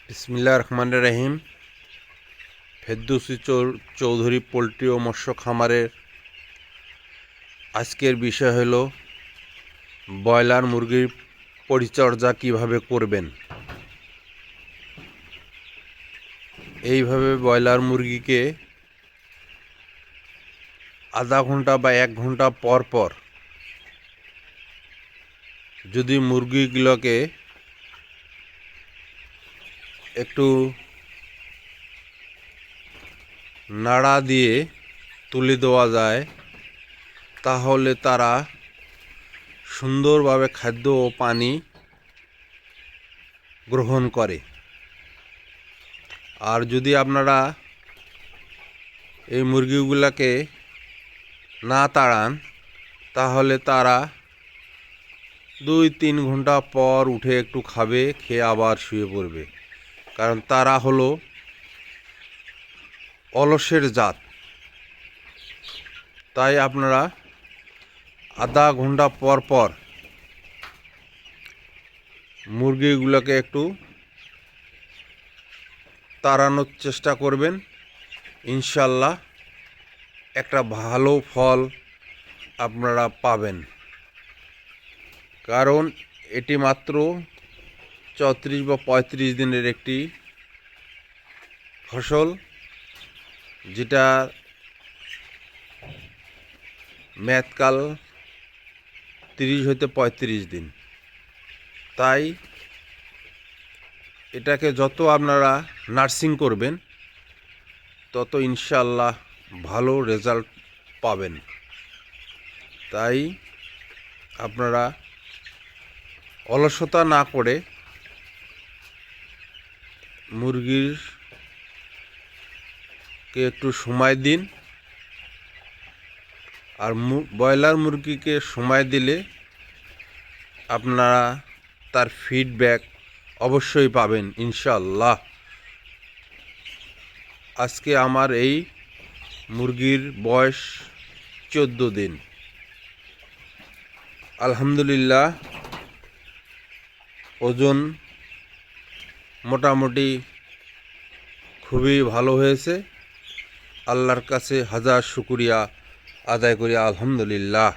বিসমিল্লাহির রহমানির রহিম। ফেরদৌসী চৌধুরী পোলট্রি ও মৎস্য খামারের আজকের বিষয় হলো ব্রয়লার মুরগির পরিচর্যা কিভাবে করবেন। এইভাবে ব্রয়লার মুরগিকে আধা ঘন্টা বা 1 ঘন্টা পর পর যদি মুরগিগুলোকে একটু নাড়া দিয়ে তুলে দেওয়া যায়, তাহলে তারা সুন্দরভাবে খাদ্য ও পানি গ্রহণ করে। আর যদি আপনারা এই মুরগিগুলোকে না তাড়ান, তাহলে তারা 2-3 ঘন্টা পর উঠে একটু খাবে, খেয়ে আবার শুয়ে পড়বে। কারণ তারা হলো অলসের জাত। তাই আপনারা আধা ঘন্টা পর পর মুরগিগুলোকে একটু তাড়ানোর চেষ্টা করবেন। ইনশাল্লাহ একটা ভালো ফল আপনারা পাবেন। কারণ এটি মাত্র 34 বা 35 দিনের একটি ফসল, যেটা মেয়াদকাল 30 হতে 35 দিন। তাই এটাকে যত আপনারা নার্সিং করবেন, তত ইনশাল্লাহ ভালো রেজাল্ট পাবেন। তাই আপনারা অলসতা না করে মুরগিরকে একটু সময় দিন। আর ব্রয়লার মুরগিকে সময় দিলে আপনারা তার ফিডব্যাক অবশ্যই পাবেন ইনশাল্লাহ। আজকে আমার এই মুরগির বয়স 14 দিন। আলহামদুলিল্লাহ, ওজন মোটামুটি খুবই ভালো হয়েছে। আল্লাহর কাছে হাজার শুকরিয়া আদায় করি, আলহামদুলিল্লাহ।